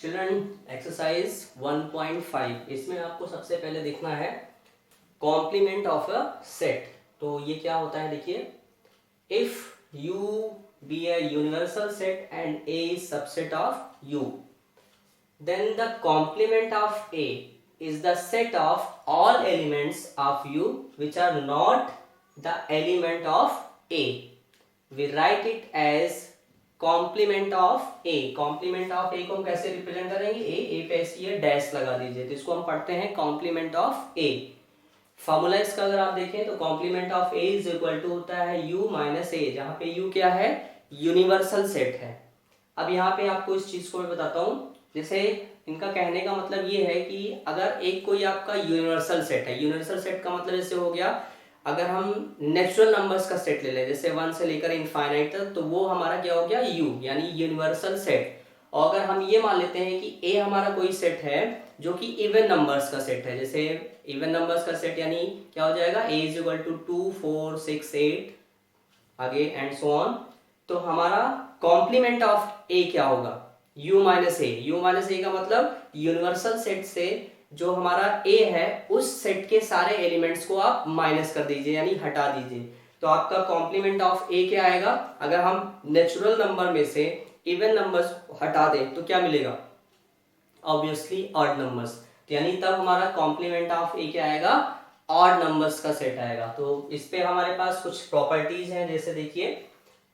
Children exercise 1.5 इसमें आपको सबसे पहले देखना है कॉम्प्लीमेंट ऑफ अ सेट। तो ये क्या होता है देखिए, if you be a universal set and A is subset of you, then the complement of A is the set of all elements of U which are not the element of A. We write it as complement of A. complement of A को हम कैसे represent करेंगे? A पे ऐसी है dash लगा दीजिए, तो इसको हम पढ़ते हैं complement of A। फॉर्मूला इसका अगर आप देखें तो complement of A is equal to होता है यू माइनस ए, जहां पे यू क्या है? यूनिवर्सल सेट है। अब यहाँ पे आपको इस चीज को मैं बताता हूँ। जैसे इनका कहने का मतलब ये है कि अगर एक कोई आपका यूनिवर्सल सेट है, यूनिवर्सल सेट का मतलब जैसे हो गया, अगर हम नेचुरल नंबर्स का सेट ले लें जैसे 1 से लेकर इनफाइनाइट तक, तो वो हमारा क्या हो गया? यू, यानी यूनिवर्सल सेट। और अगर हम ये मान लेते हैं कि ए हमारा कोई सेट है जो कि इवन नंबर्स का सेट है, जैसे इवन नंबर्स का सेट यानी क्या हो जाएगा? ए इज इक्वल टू 2 4 6 8 आगे एंड सो ऑन। तो हमारा कॉम्प्लीमेंट ऑफ ए क्या होगा? u minus A. U minus A का मतलब यूनिवर्सल सेट से जो हमारा a है उस सेट के सारे एलिमेंट्स को आप माइनस कर दीजिए, यानी हटा दीजिए। तो आपका कॉम्प्लीमेंट ऑफ a क्या आएगा? अगर हम नेचुरल नंबर में से इवन नंबर्स हटा दें तो क्या मिलेगा? Obviously odd numbers. तो यानी तब हमारा कॉम्प्लीमेंट ऑफ a क्या आएगा? ऑड नंबर्स का सेट आएगा। तो इस पे हमारे पास कुछ प्रॉपर्टीज हैं, जैसे देखिए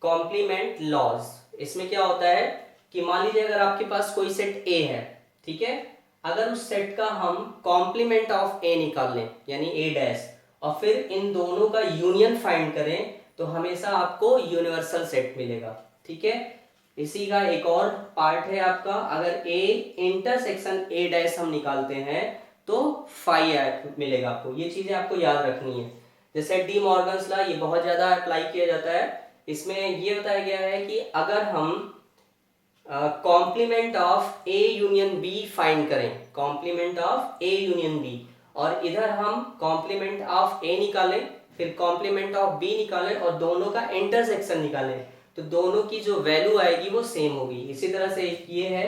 कॉम्प्लीमेंट लॉज। इसमें क्या होता है कि मान लीजिए अगर आपके पास कोई सेट A है, ठीक है, अगर उस सेट का हम कॉम्प्लीमेंट ऑफ A निकाल लें यानी A डैश, और फिर इन दोनों का यूनियन फाइंड करें तो हमेशा आपको यूनिवर्सल सेट मिलेगा। ठीक है, इसी का एक और पार्ट है आपका, अगर A इंटरसेक्शन A डैश हम निकालते हैं तो फाई मिलेगा आपको। ये चीजें आपको याद रखनी है। जैसे डी मॉर्गन्स लॉ, ये बहुत ज्यादा अप्लाई किया जाता है। इसमें ये बताया गया है कि अगर हम complement of A union B find करें, complement of A union B, और इधर हम कॉम्प्लीमेंट ऑफ ए निकालें, फिर कॉम्प्लीमेंट ऑफ बी निकालें और दोनों का इंटरसेक्शन निकालें, तो दोनों की जो वैल्यू आएगी वो सेम होगी। इसी तरह से ये है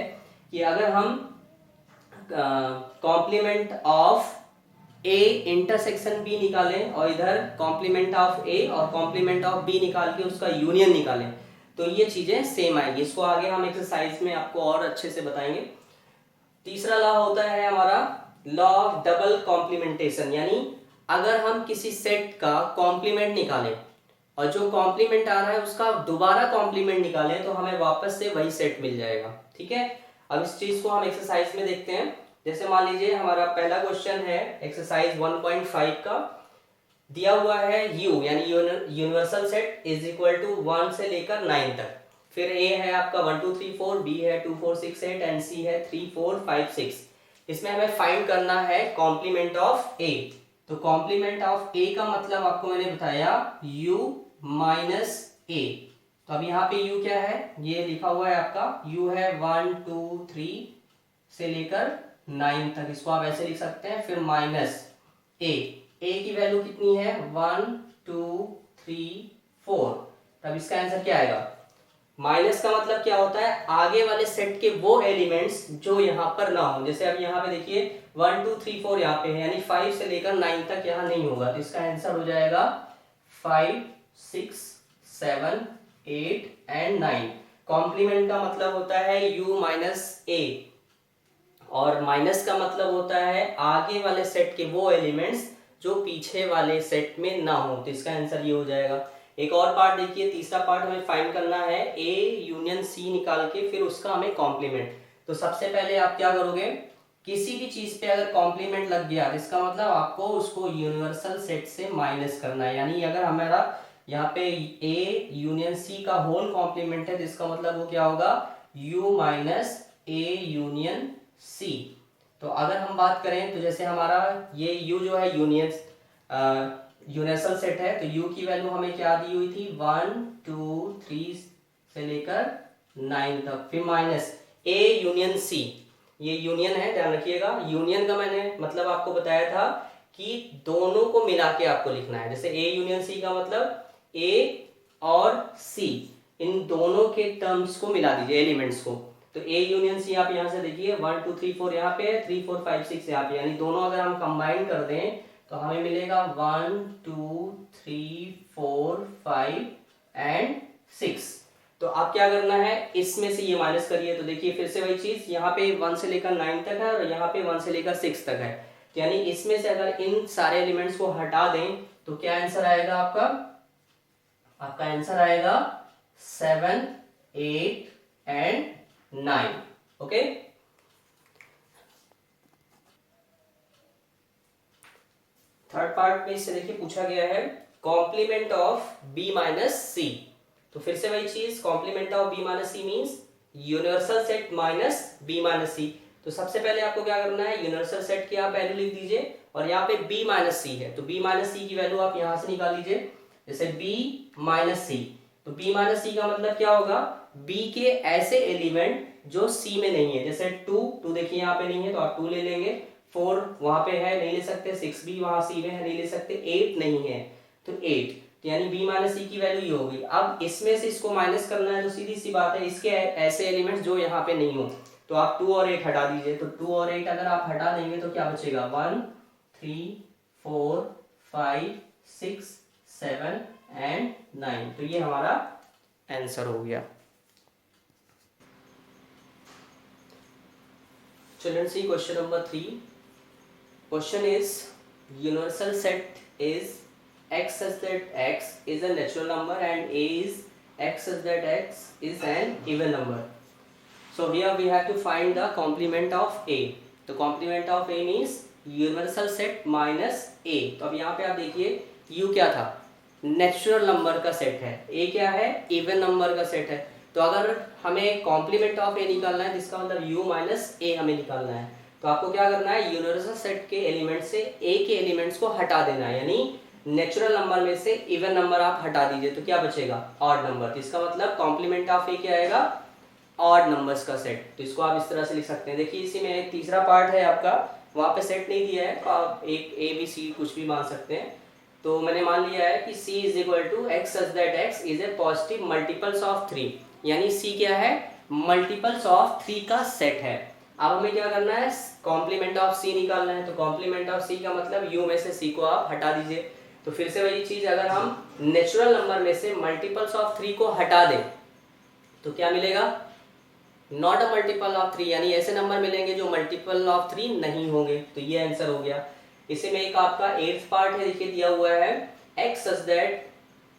कि अगर हम complement of A intersection B निकालें और इधर कॉम्प्लीमेंट ऑफ ए और कॉम्प्लीमेंट ऑफ बी निकाल के उसका यूनियन निकालें, तो ये चीजें सेम आएगी। इसको आगे हम एक्सरसाइज में आपको और अच्छे से बताएंगे। तीसरा लॉ होता है हमारा लॉ ऑफ डबल कॉम्प्लीमेंटेशन, यानी अगर हम किसी सेट का कॉम्प्लीमेंट निकालें और जो कॉम्प्लीमेंट आ रहा है उसका दोबारा कॉम्प्लीमेंट निकालें तो हमें वापस से वही सेट मिल जाएगा। ठीक है, अब इस चीज को हम एक्सरसाइज में देखते हैं। जैसे मान लीजिए हमारा पहला क्वेश्चन है एक्सरसाइज 1.5 का, दिया हुआ है u यानी universal set is equal to 1 से लेकर 9 तक, फिर a है आपका 1 2 3 4, b है 2 4 6 8 एंड c है 3 4 5 6। इसमें हमें फाइंड करना है कॉम्प्लीमेंट ऑफ a। तो कॉम्प्लीमेंट ऑफ a का मतलब आपको मैंने बताया u माइनस a। तो अब यहाँ पे u क्या है? ये लिखा हुआ है आपका u है 1 2 3 से लेकर 9 तक, इसको आप ऐसे लिख सकते हैं, फिर माइनस a की वैल्यू कितनी है? 1 2 3 4। तब इसका आंसर क्या आएगा? माइनस का मतलब क्या होता है? आगे वाले सेट के वो एलिमेंट्स जो यहाँ पर ना हो। जैसे अब यहाँ पे देखिए 1 2 3 4 यहाँ पे है, यानी 5 से लेकर 9 तक यहाँ नहीं होगा, तो इसका आंसर हो जाएगा 5 6 7 8 एंड 9। कॉम्प्लीमेंट का मतलब होता है u माइनस a, और माइनस का मतलब होता है आगे वाले सेट के वो एलिमेंट्स जो पीछे वाले सेट में ना हो। तो इसका आंसर ये हो जाएगा। एक और पार्ट देखिए, तीसरा पार्ट हमें फाइंड करना है A यूनियन C निकाल के फिर उसका हमें कॉम्प्लीमेंट। तो सबसे पहले आप क्या करोगे, किसी भी चीज पे अगर कॉम्प्लीमेंट लग गया इसका मतलब आपको उसको यूनिवर्सल सेट से माइनस करना है। यानी अगर हमारा यहाँ पे A यूनियन C का होल कॉम्प्लीमेंट है, जिसका मतलब वो क्या होगा? U minus A union C। तो अगर हम बात करें तो जैसे हमारा ये u जो है यूनिवर्सल सेट है, तो u की वैल्यू हमें क्या दी हुई थी? 1 2 3 से लेकर 9 तक, फिर माइनस a यूनियन c। ये यूनियन है, ध्यान रखिएगा। यूनियन का मैंने मतलब आपको बताया था कि दोनों को मिला के आपको लिखना है। जैसे a यूनियन c का मतलब a और c इन दोनों के टर्म्स को मिला दीजिए, एलिमेंट्स को। तो ए यूनियन सी आप यहाँ से देखिए 1 2 3 4 यहाँ पे है, 3 4 5 6 यहाँ पे, यानी दोनों अगर हम कंबाइन कर दें तो हमें मिलेगा 1 2 3 4 5 एंड 6। तो आप क्या करना है, इसमें से ये माइनस करिए। तो देखिए फिर से वही चीज, यहाँ पे 1 से लेकर 9 तक है और यहाँ पे 1 से लेकर 6 तक है। तो यानी इसमें से अगर इन सारे एलिमेंट्स को हटा दें तो क्या आंसर आएगा आपका? आपका आंसर आएगा 7 8 एंड 9। ओके, थर्ड पार्ट में इससे देखिए पूछा गया है complement of b minus C. तो फिर से वही चीज, complement of b minus C means universal set minus b minus C. तो सबसे पहले आपको क्या करना है, यूनिवर्सल सेट की आप वैल्यू लिख दीजिए और यहाँ पे b माइनस सी है तो b माइनस सी की वैल्यू आप यहाँ से निकाल लीजिए। जैसे b माइनस सी, तो b माइनस सी का मतलब क्या होगा, b के ऐसे एलिमेंट जो c में नहीं है। जैसे 2 देखिए यहाँ पे नहीं है तो आप 2 ले लेंगे, 4 वहां पे है नहीं ले सकते, 6 भी वहां सी में है नहीं ले सकते, 8 नहीं है तो 8, तो यानी b माइनस सी की वैल्यू ये होगी। अब इसमें से इसको माइनस करना है तो सीधी सी बात है, इसके ऐसे एलिमेंट्स जो यहाँ पे नहीं हो तो आप 2 और 8 हटा दीजिए। तो 2 और 8 अगर आप हटा देंगे तो क्या बचेगा, 1 3 4 5 6 7 एंड 9। तो ये हमारा आंसर हो गया। Children, see question number 3. Question is universal set is x such that x is a natural number and a is x such that x is an even number. So here we have to find the complement of a. तो complement of a means universal set minus a. तो अब यहाँ पे आप देखिए u क्या था, natural number का सेट है, a क्या है, इवन नंबर का सेट है। तो अगर हमें कॉम्प्लीमेंट ऑफ ए निकालना है जिसका मतलब u माइनस ए हमें निकालना है, तो आपको क्या करना है, यूनिवर्सल सेट के एलिमेंट से a के एलिमेंट्स को हटा देना है, यानी नेचुरल नंबर में से इवन नंबर आप हटा दीजिए तो क्या बचेगा, ऑड नंबर। तो इसका मतलब कॉम्प्लीमेंट ऑफ ए क्या आएगा, ऑड नंबर्स का सेट। तो इसको आप इस तरह से लिख सकते हैं। देखिए इसी में एक तीसरा पार्ट है आपका, वहां पे सेट नहीं दिया है तो आप एक ए बी सी कुछ भी मान सकते हैं। तो मैंने मान लिया है कि c is equal to X such that x is a positive multiples of 3, यानी c क्या है, मल्टीपल्स ऑफ 3 का सेट है। अब हमें क्या करना है, कॉम्प्लीमेंट ऑफ c निकालना है। तो कॉम्प्लीमेंट ऑफ c का मतलब u में से c को आप हटा दीजिए। तो फिर से वही चीज, अगर हम नेचुरल नंबर में से मल्टीपल्स ऑफ 3 को हटा दें तो क्या मिलेगा, नॉट अ मल्टीपल ऑफ 3, यानी ऐसे नंबर मिलेंगे जो मल्टीपल ऑफ 3 नहीं होंगे। तो ये आंसर हो गया। इसी में एक आपका 8th पार्ट है, देखिए दिया हुआ है x such that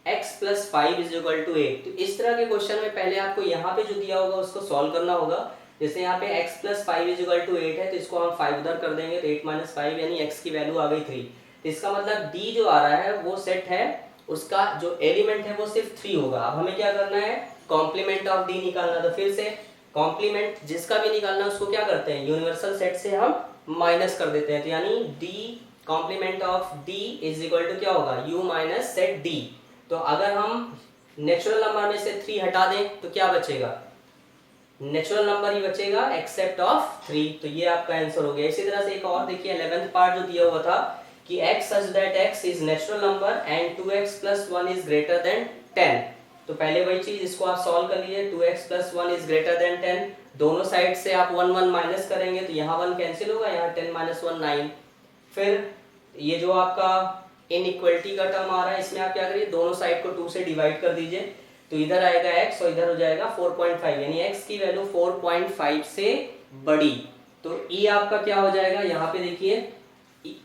x plus 5 is equal to 8। तो इस तरह के क्वेश्चन में पहले आपको यहाँ पे जो दिया होगा उसको सॉल्व करना होगा। जैसे यहाँ पे x plus 5 is equal to 8 है तो इसको हम 5 उधर कर देंगे तो 8 माइनस 5 यानी x की वैल्यू आ गई 3। तो इसका मतलब d जो आ रहा है वो सेट है, उसका जो एलिमेंट है वो सिर्फ 3 होगा। अब हमें क्या करना है, कॉम्प्लीमेंट ऑफ d निकालना। तो फिर से कॉम्प्लीमेंट जिसका भी निकालना है उसको क्या करते हैं, यूनिवर्सल सेट से हम माइनस कर देते हैं। तो यानी d complement of d is equal to क्या होगा, u माइनस सेट d। तो अगर हम नेचुरल नंबर में से 3 हटा दें तो क्या बचेगा, नेचुरल नंबर ही बचेगा एक्सेप्ट ऑफ 3। तो ये आपका आंसर हो गया। इसी तरह से एक और देखिए 11th पार्ट जो दिया हुआ था कि x such that x is natural number and 2x plus 1 is greater than 10। तो पहले वही चीज, इसको आप सॉल्व कर लीजिए। 2x plus 1 is greater than 10, दोनों साइड से आप 1 1 माइनस करेंगे तो यहाँ 1 कैंसिल होगा, यहाँ 10 माइनस 1 9। फिर ये जो आपका इनइक्वालिटी का टर्म आ रहा है इसमें आप क्या करिए, दोनों साइड को 2 से डिवाइड कर दीजिए। तो इधर आएगा x और इधर हो जाएगा 4.5, यानी x की वैल्यू 4.5 से बड़ी। तो e आपका क्या हो जाएगा, यहाँ पे देखिए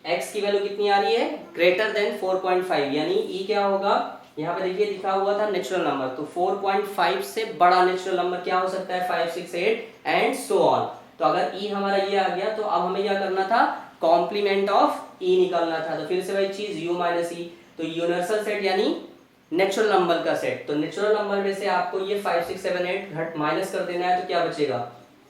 x की वैल्यू कितनी आ रही है, ग्रेटर देन 4.5, यानी e क्या होगा, यहाँ पे देखिए लिखा हुआ था नेचुरल नंबर, तो 4.5 से बड़ा नेचुरल नंबर क्या हो सकता है, 5 6 8 एंड सो ऑन। तो अगर e हमारा ये आ गया तो अब हमें क्या करना था, कॉम्प्लीमेंट ऑफ e निकालना था। तो फिर से वही चीज u माइनस ई, तो यूनिवर्सल सेट यानी नेचुरल नंबर का सेट। तो नेचुरल नंबर में से आपको ये 5 6 7 8 घट माइनस कर देना है तो क्या बचेगा,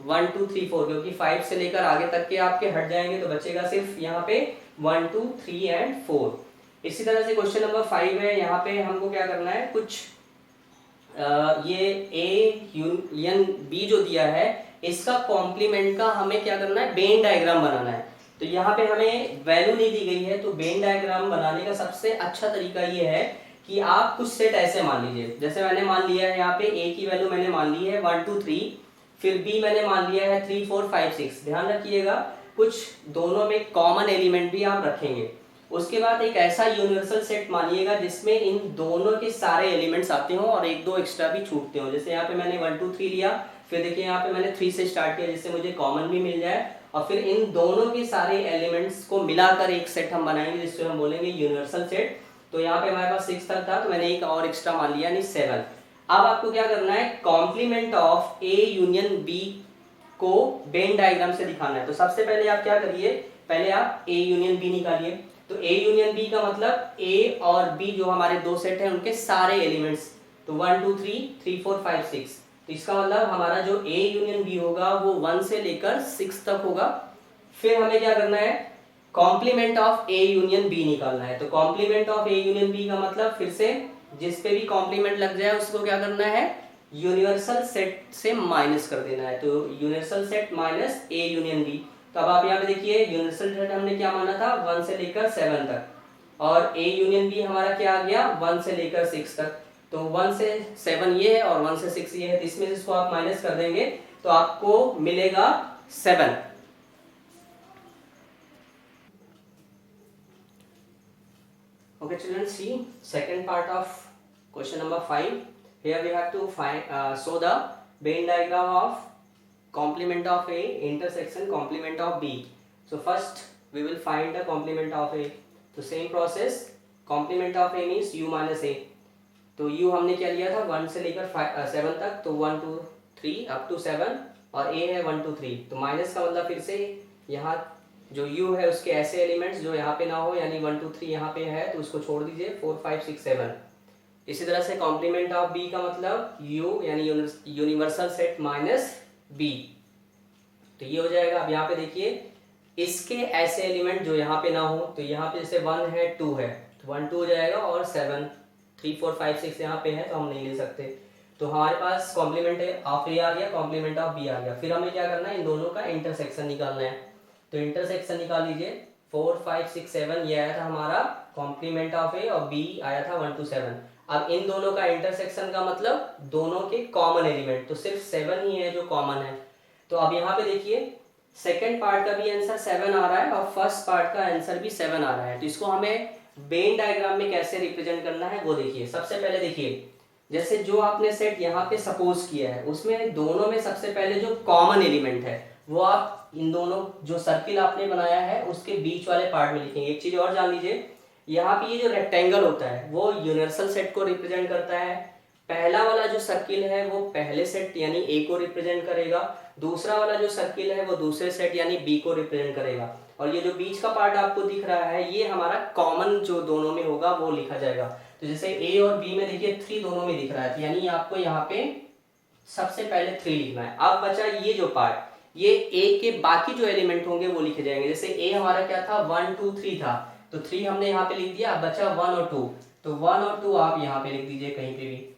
1 2 3 4, क्योंकि 5 से लेकर आगे तक के आपके हट जाएंगे तो बचेगा सिर्फ यहाँ पे 1 2 3 एंड 4। इसी तरह से क्वेश्चन नंबर 5 है, यहाँ पे हमको क्या करना है, कुछ ये a यूनियन b जो दिया है इसका कॉम्प्लीमेंट का हमें क्या करना है, वेन डायग्राम बनाना है। तो यहाँ पे हमें वैल्यू नहीं दी गई है, तो वेन डायग्राम बनाने का सबसे अच्छा तरीका ये है कि आप कुछ सेट ऐसे मान लीजिए। जैसे मैंने मान लिया है यहाँ पे a की वैल्यू मैंने मान ली है 1 2 3, फिर बी मैंने मान लिया है 3 4 5 6। ध्यान रखिएगा कुछ दोनों में कॉमन एलिमेंट भी आप रखेंगे। उसके बाद एक ऐसा यूनिवर्सल सेट मानिएगा जिसमें इन दोनों के सारे एलिमेंट्स आते हो और एक दो एक्स्ट्रा भी छूटते हो। जैसे यहाँ पे मैंने 1 2 3 लिया, फिर देखिए यहाँ पे मैंने 3 से स्टार्ट किया जिससे मुझे कॉमन भी मिल जाए, और फिर इन दोनों के सारे एलिमेंट्स को मिलाकर एक सेट हम बनाएंगे जिससे हम बोलेंगे यूनिवर्सल सेट। तो यहाँ पे हमारे पास 6 तक था तो मैंने एक और एक्स्ट्रा मान लिया यानी 7। अब आपको क्या करना है, complement of A union B को वेन डायग्राम से दिखाना है। तो सबसे पहले आप क्या करिए, पहले आप ए यूनियन बी निकालिए। तो ए यूनियन बी का मतलब ए और बी जो हमारे दो सेट हैं उनके सारे एलिमेंट्स, तो 1 2 3 3 4 5 6। तो इसका मतलब हमारा जो ए यूनियन बी होगा वो 1 से लेकर 6 तक होगा। फिर हमें क्या करना है, complement of A union B निकालना है। तो complement of A union B का मतलब फिर से जिस पे भी कॉम्प्लीमेंट लग जाए उसको क्या करना है, यूनिवर्सल सेट से माइनस कर देना है। तो universal set minus A union B. तो अब आप यहाँ पे देखिए यूनिवर्सल सेट हमने क्या माना था 1 से लेकर 7 तक, और ए यूनियन बी हमारा क्या आ गया 1 से लेकर 6 तक। तो 1 से 7 ये है और 1 से 6 ये है, तो इसमें इसको आप माइनस कर देंगे तो आपको मिलेगा 7। Okay children, see second part of question number 5. Here we have to find show the Venn diagram of complement of A intersection complement of B. So first we will find the complement of A. तो same process, complement of A means U minus A. तो U हमने क्या लिया था 1 से लेकर 7 तक, तो 1 2 3 अप टू 7, और A है 1 2 3। तो माइनस का मतलब फिर से यहाँ जो U है उसके ऐसे एलिमेंट्स जो यहाँ पे ना हो, यानी 1 2 3 यहाँ पे है तो उसको छोड़ दीजिए, 4 5 6 7। इसी तरह से कॉम्प्लीमेंट ऑफ B का मतलब U यानी यूनिवर्सल सेट माइनस B। तो ये हो जाएगा। अब यहाँ पे देखिए इसके ऐसे एलिमेंट जो यहाँ पे ना हो, तो यहाँ पे जैसे 1 है 2 है तो 1 2 हो जाएगा, और 7 3 4 5 6 यहाँ पे है तो हम नहीं ले सकते। तो हमारे पास कॉम्प्लीमेंट ऑफ A आ गया, कॉम्प्लीमेंट ऑफ B आ गया। फिर हमें क्या करना है, इन दोनों का इंटरसेक्शन निकालना है। तो इंटरसेक्शन निकाल लीजिए, 4 5 6 7 ये आया था हमारा कॉम्प्लीमेंट ऑफ ए, और बी आया था 1 2 7। अब इन दोनों का इंटरसेक्शन का मतलब दोनों के कॉमन एलिमेंट, तो सिर्फ 7 ही है जो कॉमन है। तो अब यहाँ पे देखिए सेकंड पार्ट का भी आंसर 7 आ रहा है और फर्स्ट पार्ट का आंसर भी 7 आ रहा है। तो इसको हमें वेन डायग्राम में कैसे रिप्रेजेंट करना है वो देखिए। सबसे पहले देखिए जैसे जो आपने सेट यहाँ पे सपोज किया है उसमें दोनों में सबसे पहले जो कॉमन एलिमेंट है वो आप इन दोनों जो सर्किल आपने बनाया है उसके बीच वाले पार्ट में लिखेंगे। एक चीज और जान लीजिए, यहाँ पे ये जो रेक्टेंगल होता है वो यूनिवर्सल सेट को रिप्रेजेंट करता है। पहला वाला जो सर्किल है वो पहले सेट यानी ए को रिप्रेजेंट करेगा, दूसरा वाला जो सर्किल है वो दूसरे सेट यानी बी को रिप्रेजेंट करेगा, और ये जो बीच का पार्ट आपको दिख रहा है ये हमारा कॉमन जो दोनों में होगा वो लिखा जाएगा। तो जैसे ए और बी में देखिए 3 दोनों में दिख रहा है, यानी आपको यहाँ पे सबसे पहले 3 लिखना है। अब बचा ये जो पार्ट, ये ए के बाकी जो एलिमेंट होंगे वो लिखे जाएंगे। जैसे ए हमारा क्या था 1 2 3 था, तो 3 हमने यहाँ पे लिख दिया। अब बचा 1 और 2, तो 1 और 2 आप यहाँ पे लिख दीजिए कहीं पे भी।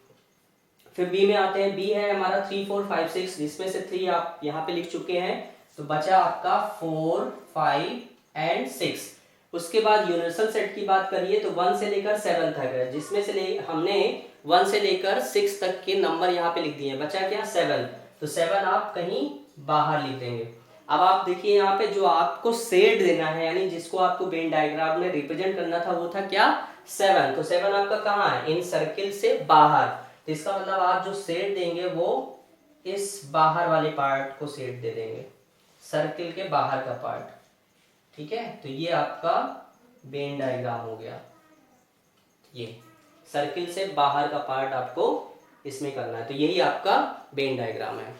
फिर बी में आते हैं, बी है हमारा 3 4 5 6, जिसमें से 3 आप यहाँ पे लिख चुके हैं, तो बचा आपका 4 5 एंड 6। उसके बाद यूनिवर्सल सेट की बात करिए तो 1 से लेकर 7 तक है, जिसमें से हमने 1 से लेकर 6 तक के नंबर यहाँ पे लिख दिए हैं। बचा क्या 7, तो 7 आप कहीं बाहर लिख देंगे। अब आप देखिए यहाँ पे जो आपको शेड देना है यानी जिसको आपको वेन डायग्राम में रिप्रेजेंट करना था वो था क्या 7। तो 7 आपका कहाँ है, इन सर्किल से बाहर। तो इसका मतलब आप जो शेड देंगे वो इस बाहर वाले पार्ट को शेड दे देंगे, सर्किल के बाहर का पार्ट। ठीक है, तो ये आपका वेन डायग्राम हो गया। ये सर्किल से बाहर का पार्ट आपको इसमें करना है, तो यही आपका वेन डायग्राम है।